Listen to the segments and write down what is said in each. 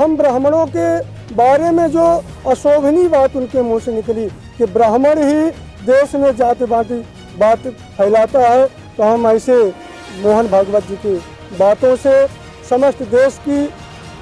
हम ब्राह्मणों के बारे में जो अशोभनीय बात उनके मुंह से निकली कि ब्राह्मण ही देश में जाति बाटी बात फैलाता है, तो हम ऐसे मोहन भागवत जी की बातों से समस्त देश की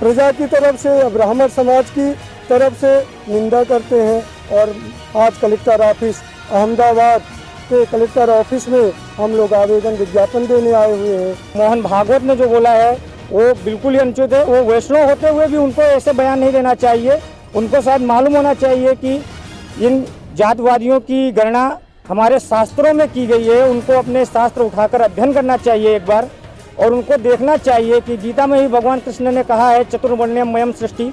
प्रजा की तरफ से, ब्राह्मण समाज की तरफ से निंदा करते हैं। और आज कलेक्टर ऑफिस अहमदाबाद के कलेक्टर ऑफिस में हम लोग आवेदन विज्ञापन देने आए हुए हैं। मोहन भागवत ने जो बोला है वो बिल्कुल ही अनुचित है। वो वैष्णव होते हुए भी उनको ऐसे बयान नहीं देना चाहिए। उनको शायद मालूम होना चाहिए कि इन जातवादियों की गणना हमारे शास्त्रों में की गई है। उनको अपने शास्त्र उठाकर अध्ययन करना चाहिए एक बार, और उनको देखना चाहिए कि गीता में ही भगवान कृष्ण ने कहा है चतुर्वर्ण्यम मयम सृष्टि,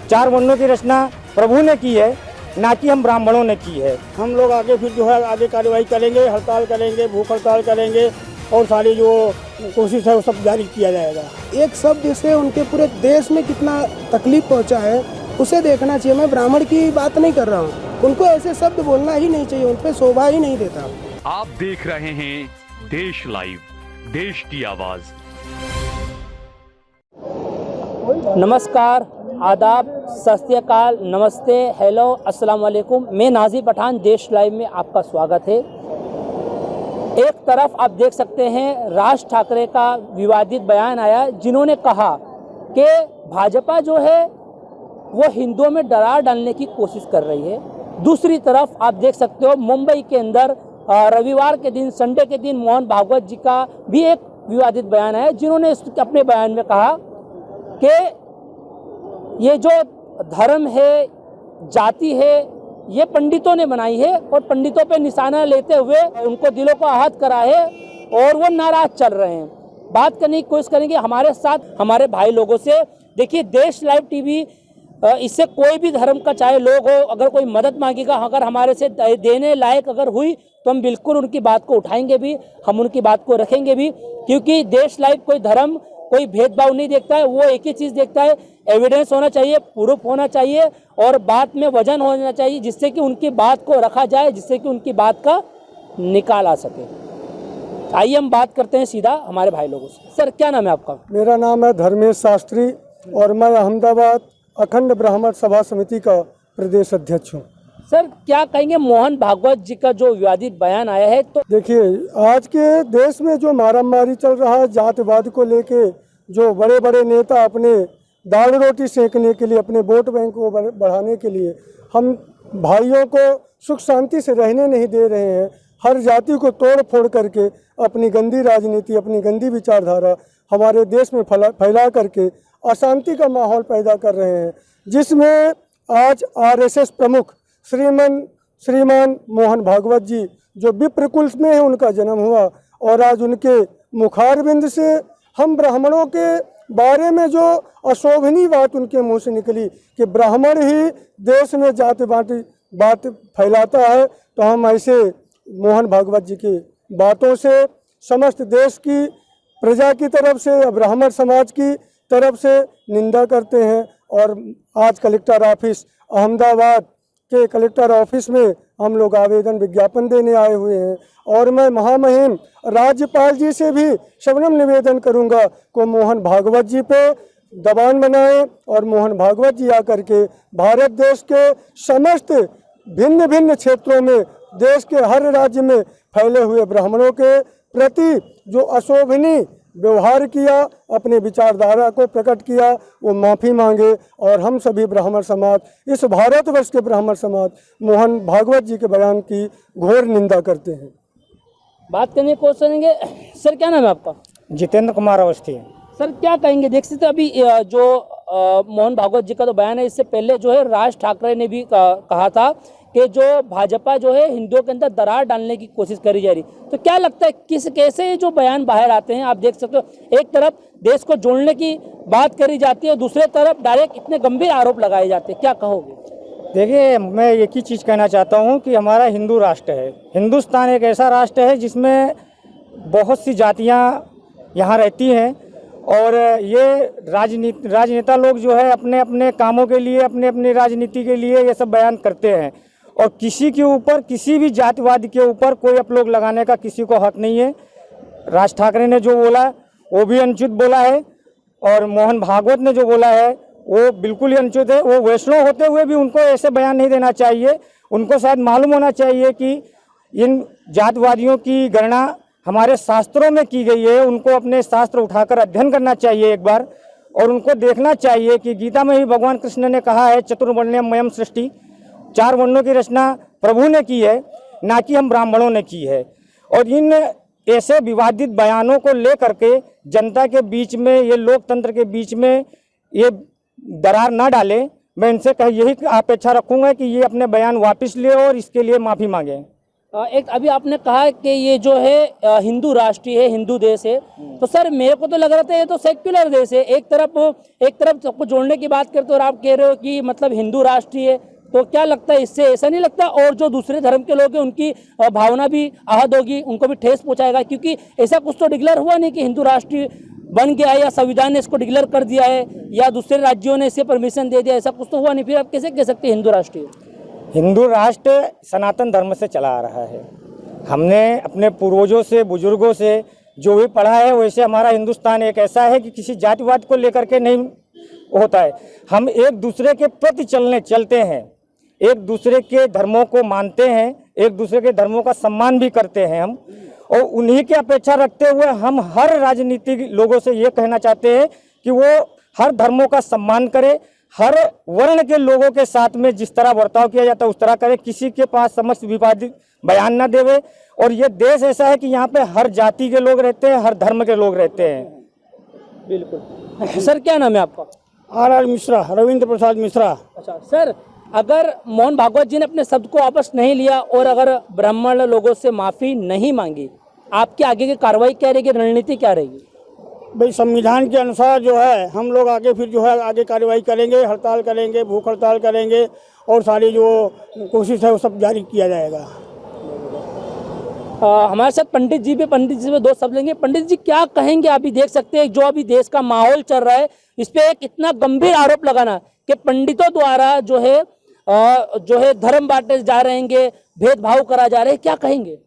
4 वर्णों की रचना प्रभु ने की है, ना कि हम ब्राह्मणों ने की है। हम लोग आगे फिर जो है आगे कार्रवाई करेंगे, हड़ताल करेंगे, भूख हड़ताल करेंगे और सारी जो कोशिश है वो सब जारी किया जाएगा। एक शब्द से उनके पूरे देश में कितना तकलीफ पहुंचा है उसे देखना चाहिए। मैं ब्राह्मण की बात नहीं कर रहा हूँ, उनको ऐसे शब्द बोलना ही नहीं चाहिए, उन पे शोभा ही नहीं देता। आप देख रहे हैं देश लाइव, देश की आवाज। नमस्कार, आदाब, सत श्री अकाल, नमस्ते, हेलो, अस्सलाम वालेकुम। मैं नाज़िर पठान, देश लाइव में आपका स्वागत है। एक तरफ आप देख सकते हैं राज ठाकरे का विवादित बयान आया, जिन्होंने कहा कि भाजपा जो है वो हिंदुओं में दरार डालने की कोशिश कर रही है। दूसरी तरफ आप देख सकते हो मुंबई के अंदर रविवार के दिन, संडे के दिन मोहन भागवत जी का भी एक विवादित बयान है, जिन्होंने अपने बयान में कहा कि ये जो धर्म है, जाति है, ये पंडितों ने बनाई है और पंडितों पे निशाना लेते हुए उनको दिलों को आहत करा है और वो नाराज चल रहे हैं। बात करने की कोशिश करेंगे हमारे साथ हमारे भाई लोगों से। देखिए, देश लाइव टीवी, इससे कोई भी धर्म का चाहे लोग हो, अगर कोई मदद मांगेगा, अगर हमारे से देने लायक अगर हुई तो हम बिल्कुल उनकी बात को उठाएंगे भी, हम उनकी बात को रखेंगे भी, क्योंकि देश लाइव कोई धर्म, कोई भेदभाव नहीं देखता है। वो एक ही चीज़ देखता है, एविडेंस होना चाहिए, प्रूफ होना चाहिए और बात में वजन होना चाहिए, जिससे कि उनकी बात को रखा जाए, जिससे कि उनकी बात का निकाल आ सके। आइए हम बात करते हैं सीधा हमारे भाई लोगों से। सर, क्या नाम है आपका? मेरा नाम है धर्मेश शास्त्री और मैं अहमदाबाद अखंड ब्राह्मण सभा समिति का प्रदेश अध्यक्ष हूँ। सर, क्या कहेंगे मोहन भागवत जी का जो विवादित बयान आया है? तो देखिए, आज के देश में जो मारामारी चल रहा है जातिवाद को लेके, जो बड़े बड़े नेता अपने दाल रोटी सेकने के लिए, अपने वोट बैंक को बढ़ाने के लिए हम भाइयों को सुख शांति से रहने नहीं दे रहे हैं। हर जाति को तोड़ फोड़ करके अपनी गंदी राजनीति, अपनी गंदी विचारधारा हमारे देश में फैला करके अशांति का माहौल पैदा कर रहे हैं, जिसमें आज आरएसएस प्रमुख श्रीमान मोहन भागवत जी, जो विप्रकुल में है उनका जन्म हुआ, और आज उनके मुखारबिंद से हम ब्राह्मणों के बारे में जो अशोभनीय बात उनके मुंह से निकली कि ब्राह्मण ही देश में जाति बाटी बात फैलाता है, तो हम ऐसे मोहन भागवत जी की बातों से समस्त देश की प्रजा की तरफ से, ब्राह्मण समाज की तरफ से निंदा करते हैं। और आज कलेक्टर ऑफिस अहमदाबाद के कलेक्टर ऑफिस में हम लोग आवेदन विज्ञापन देने आए हुए हैं। और मैं महामहिम राज्यपाल जी से भी शबनम निवेदन करूंगा को मोहन भागवत जी पे दबान बनाएं और मोहन भागवत जी आकर के भारत देश के समस्त भिन्न भिन्न क्षेत्रों में, देश के हर राज्य में फैले हुए ब्राह्मणों के प्रति जो अशोभनीय व्यवहार किया, अपने विचारधारा को प्रकट किया, वो माफ़ी मांगे। और हम सभी ब्राह्मण समाज, इस भारतवर्ष के ब्राह्मण समाज मोहन भागवत जी के बयान की घोर निंदा करते हैं। बात करने की कोशिश करेंगे। सर, क्या नाम है आपका? जितेंद्र कुमार अवस्थी। सर, क्या कहेंगे? देख सकते अभी जो मोहन भागवत जी का तो बयान है, इससे पहले जो है राज ठाकरे ने भी कहा था कि जो भाजपा जो है हिंदुओं के अंदर दरार डालने की कोशिश करी जा रही। तो क्या लगता है कैसे जो बयान बाहर आते हैं? आप देख सकते हो, एक तरफ देश को जोड़ने की बात करी जाती है और दूसरे तरफ डायरेक्ट इतने गंभीर आरोप लगाए जाते हैं, क्या कहोगे? देखिए, मैं एक ही चीज़ कहना चाहता हूँ कि हमारा हिंदू राष्ट्र है। हिंदुस्तान एक ऐसा राष्ट्र है जिसमें बहुत सी जातियाँ यहाँ रहती हैं, और ये राजनेता लोग जो है अपने अपने कामों के लिए, अपने अपनी राजनीति के लिए ये सब बयान करते हैं, और किसी के ऊपर, किसी भी जातिवाद के ऊपर कोई अपलोग लगाने का किसी को हक नहीं है। राज ठाकरे ने जो बोला वो भी अनुचित बोला है, और मोहन भागवत ने जो बोला है वो बिल्कुल ही अनुचित है। वो वैष्णव होते हुए भी उनको ऐसे बयान नहीं देना चाहिए। उनको शायद मालूम होना चाहिए कि इन जातवादियों की गणना हमारे शास्त्रों में की गई है। उनको अपने शास्त्र उठाकर अध्ययन करना चाहिए एक बार, और उनको देखना चाहिए कि गीता में भी भगवान कृष्ण ने कहा है चतुर्वर्ण्यमयम सृष्टि, 4 वर्णों की रचना प्रभु ने की है, ना कि हम ब्राह्मणों ने की है। और इन ऐसे विवादित बयानों को लेकर के जनता के बीच में, ये लोकतंत्र के बीच में ये दरार ना डाले। मैं इनसे यही अपेक्षा रखूंगा कि ये अपने बयान वापस ले और इसके लिए माफ़ी मांगे। एक अभी आपने कहा कि ये जो है हिंदू राष्ट्र है, हिंदू देश है, तो सर मेरे को तो लग रहा था ये तो सेक्युलर देश है। एक तरफ सबको जोड़ने की बात करते हो और आप कह रहे हो कि मतलब हिंदू राष्ट्र है, तो क्या लगता है इससे ऐसा नहीं लगता और जो दूसरे धर्म के लोग हैं उनकी भावना भी आहत होगी, उनको भी ठेस पहुंचाएगा? क्योंकि ऐसा कुछ तो डिक्लेयर हुआ नहीं कि हिंदू राष्ट्र बन गया है या संविधान ने इसको डिक्लेयर कर दिया है या दूसरे राज्यों ने इसे परमिशन दे दिया, ऐसा कुछ तो हुआ नहीं। फिर आप कैसे कह सकते हैं हिंदू राष्ट्र? हिंदू राष्ट्र सनातन धर्म से चला आ रहा है। हमने अपने पूर्वजों से, बुजुर्गों से जो भी पढ़ा है, वैसे हमारा हिंदुस्तान एक ऐसा है कि किसी जातिवाद को लेकर के नहीं होता है। हम एक दूसरे के प्रति चलते हैं, एक दूसरे के धर्मों को मानते हैं, एक दूसरे के धर्मों का सम्मान भी करते हैं हम। और उन्हीं की अपेक्षा रखते हुए हम हर राजनीतिक लोगों से ये कहना चाहते हैं कि वो हर धर्मों का सम्मान करें, हर वर्ण के लोगों के साथ में जिस तरह बर्ताव किया जाता है उस तरह करे, किसी के पास समस्त विवादित बयान ना देवे। और ये देश ऐसा है कि यहाँ पे हर जाति के लोग रहते हैं, हर धर्म के लोग रहते हैं। बिल्कुल। सर क्या नाम है आपका? RR मिश्रा, रविंद्र प्रसाद मिश्रा। अच्छा सर, अगर मोहन भागवत जी ने अपने शब्द को वापस नहीं लिया और अगर ब्राह्मण लोगों से माफ़ी नहीं मांगी, आपकी आगे की कार्रवाई क्या रहेगी, रणनीति क्या रहेगी? भाई संविधान के अनुसार जो है हम लोग आगे फिर जो है आगे कार्रवाई करेंगे, हड़ताल करेंगे, भूख हड़ताल करेंगे और सारी जो कोशिश है वो सब जारी किया जाएगा। हमारे साथ पंडित जी से 2 शब्द लेंगे। पंडित जी क्या कहेंगे? आप भी देख सकते हैं जो अभी देश का माहौल चल रहा है, इस पे एक इतना गंभीर आरोप लगाना कि पंडितों द्वारा जो है धर्म बांटे जा रहे हैं, भेदभाव करा जा रहे हैं, क्या कहेंगे?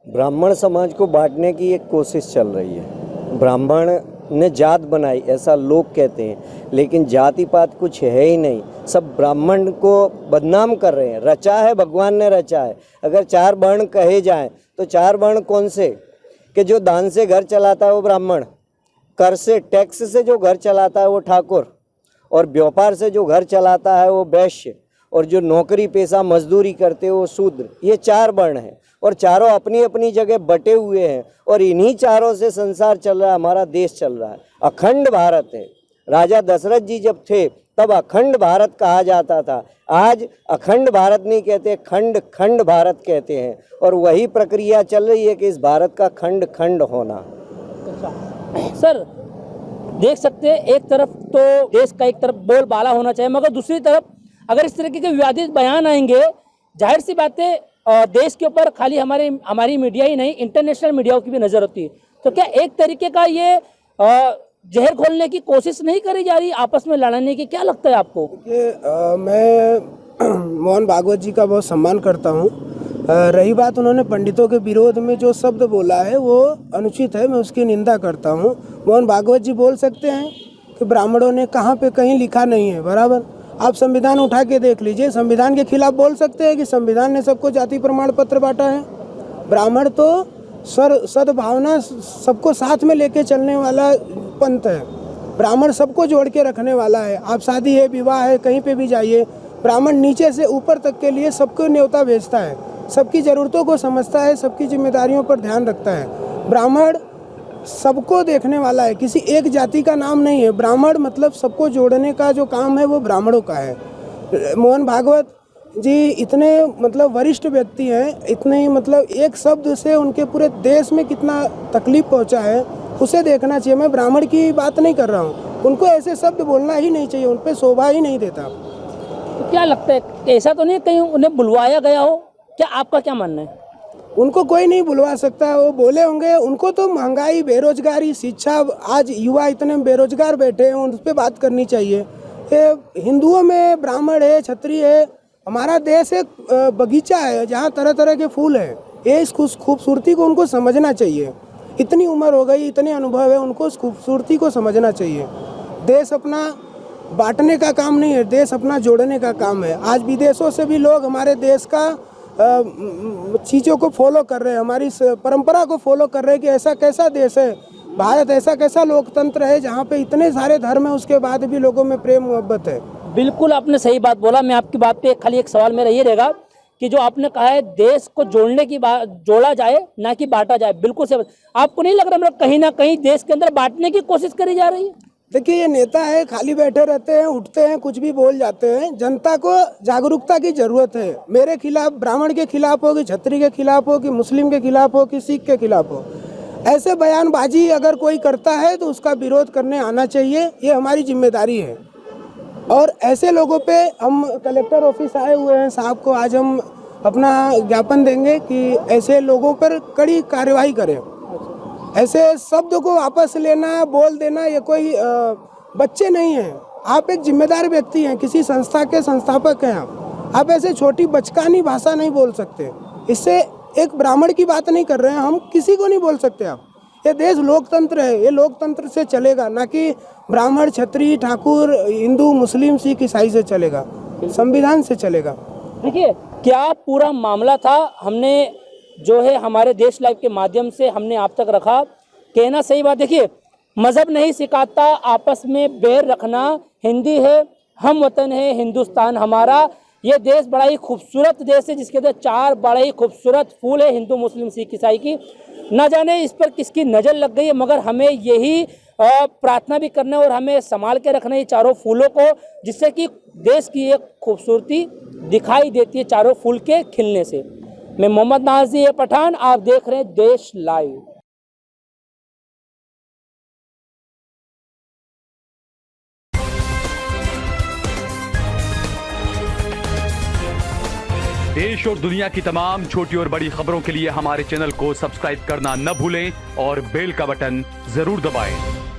ब्राह्मण समाज को बांटने की एक कोशिश चल रही है। ब्राह्मण ने जात बनाई ऐसा लोग कहते हैं, लेकिन जाति पात कुछ है ही नहीं। सब ब्राह्मण को बदनाम कर रहे हैं। रचा है भगवान ने रचा है। अगर 4 वर्ण कहे जाएं तो 4 वर्ण कौन से? कि जो दान से घर चलाता है वो ब्राह्मण, कर से टैक्स से जो घर चलाता है वो ठाकुर, और व्यापार से जो घर चलाता है वो वैश्य, और जो नौकरी पेशा मजदूरी करते हैं वो शूद्र। ये 4 वर्ण हैं और चारों अपनी अपनी जगह बटे हुए हैं और इन्हीं चारों से संसार चल रहा है, हमारा देश चल रहा है। अखंड भारत है। राजा दशरथ जी जब थे तब अखंड भारत कहा जाता था। आज अखंड भारत नहीं कहते, खंड खंड भारत कहते हैं। और वही प्रक्रिया चल रही है कि इस भारत का खंड खंड होना। सर देख सकते हैं एक तरफ तो देश का एक तरफ बोलबाला होना चाहिए, मगर दूसरी तरफ अगर इस तरीके के विवादित बयान आएंगे, जाहिर सी बात है देश के ऊपर खाली हमारी मीडिया ही नहीं, इंटरनेशनल मीडिया की भी नज़र होती है। तो क्या एक तरीके का ये जहर घोलने की कोशिश नहीं करी जा रही, आपस में लड़ने की? क्या लगता है आपको? मैं मोहन भागवत जी का बहुत सम्मान करता हूँ। रही बात उन्होंने पंडितों के विरोध में जो शब्द बोला है वो अनुचित है, मैं उसकी निंदा करता हूँ। मोहन भागवत जी बोल सकते हैं कि ब्राह्मणों ने कहाँ पे कहीं लिखा नहीं है, बराबर। आप संविधान उठा के देख लीजिए, संविधान के खिलाफ बोल सकते हैं कि संविधान ने सबको जाति प्रमाण पत्र बांटा है? ब्राह्मण तो सद्भावना सबको साथ में लेके चलने वाला पंथ है। ब्राह्मण सबको जोड़ के रखने वाला है। आप शादी है, विवाह है, कहीं पे भी जाइए, ब्राह्मण नीचे से ऊपर तक के लिए सबको न्योता भेजता है, सबकी ज़रूरतों को समझता है, सबकी जिम्मेदारियों पर ध्यान रखता है। ब्राह्मण सबको देखने वाला है, किसी एक जाति का नाम नहीं है। ब्राह्मण मतलब सबको जोड़ने का जो काम है वो ब्राह्मणों का है। मोहन भागवत जी इतने मतलब वरिष्ठ व्यक्ति हैं, इतने मतलब एक शब्द से उनके पूरे देश में कितना तकलीफ पहुंचा है उसे देखना चाहिए। मैं ब्राह्मण की बात नहीं कर रहा हूँ, उनको ऐसे शब्द बोलना ही नहीं चाहिए, उन पर शोभा ही नहीं देता। तो क्या लगता है, ऐसा तो नहीं कहीं उन्हें बुलवाया गया हो? क्या आपका क्या मानना है? उनको कोई नहीं बुलवा सकता, वो बोले होंगे। उनको तो महंगाई, बेरोजगारी, शिक्षा, आज युवा इतने बेरोजगार बैठे हैं, उन पर बात करनी चाहिए। ये हिंदुओं में ब्राह्मण है, क्षत्रिय है, हमारा देश एक बगीचा है जहाँ तरह तरह के फूल हैं। ये इस खूबसूरती को उनको समझना चाहिए। इतनी उम्र हो गई, इतने अनुभव है, उनको उस खूबसूरती को समझना चाहिए। देश अपना बांटने का काम नहीं है, देश अपना जोड़ने का काम है। आज विदेशों से भी लोग हमारे देश का चीज़ों को फॉलो कर रहे हैं, हमारी परंपरा को फॉलो कर रहे हैं कि ऐसा कैसा देश है भारत, ऐसा कैसा लोकतंत्र है जहाँ पे इतने सारे धर्म है, उसके बाद भी लोगों में प्रेम मोहब्बत है। बिल्कुल आपने सही बात बोला। मैं आपकी बात पे खाली एक सवाल मेरा ये रहेगा कि जो आपने कहा है देश को जोड़ने की बात, जोड़ा जाए ना कि बांटा जाए, बिल्कुल सही। आपको नहीं लग रहा मतलब कहीं ना कहीं देश के अंदर बांटने की कोशिश करी जा रही है? देखिए, ये नेता है, खाली बैठे रहते हैं, उठते हैं, कुछ भी बोल जाते हैं। जनता को जागरूकता की जरूरत है। मेरे खिलाफ, ब्राह्मण के खिलाफ हो कि क्षत्रिय के खिलाफ हो कि मुस्लिम के खिलाफ हो कि सिख के खिलाफ हो, ऐसे बयानबाजी अगर कोई करता है तो उसका विरोध करने आना चाहिए, ये हमारी जिम्मेदारी है। और ऐसे लोगों पे हम कलेक्टर ऑफिस आए हुए हैं साहब को, आज हम अपना ज्ञापन देंगे कि ऐसे लोगों पर कड़ी कार्रवाई करें। ऐसे शब्द को वापस लेना, बोल देना, ये कोई बच्चे नहीं हैं। आप एक जिम्मेदार व्यक्ति हैं, किसी संस्था के संस्थापक हैं आप ऐसे छोटी बचकानी भाषा नहीं बोल सकते। इससे एक ब्राह्मण की बात नहीं कर रहे हैं हम, किसी को नहीं बोल सकते आप। ये देश लोकतंत्र है, ये लोकतंत्र से चलेगा, ना कि ब्राह्मण, क्षत्रिय, ठाकुर, हिंदू, मुस्लिम, सिख, ईसाई से चलेगा, संविधान से चलेगा। देखिए क्या पूरा मामला था, हमने जो है हमारे देश लाइव के माध्यम से हमने आप तक रखा। कहना सही बात, देखिए मज़हब नहीं सिखाता आपस में बैर रखना, हिंदी है, हम वतन है, हिंदुस्तान हमारा। ये देश बड़ा ही खूबसूरत देश है जिसके अंदर 4 बड़ा ही खूबसूरत फूल है, हिंदू, मुस्लिम, सिख, ईसाई की। न जाने इस पर किसकी नज़र लग गई है, मगर हमें यही प्रार्थना भी करना है और हमें संभाल के रखना है ये चारों फूलों को, जिससे कि देश की एक खूबसूरती दिखाई देती है चारों फूल के खिलने से। मैं मोहम्मद नाज़ी पठान, आप देख रहे हैं देश लाइव। देश और दुनिया की तमाम छोटी और बड़ी खबरों के लिए हमारे चैनल को सब्सक्राइब करना न भूलें और बेल का बटन जरूर दबाएं।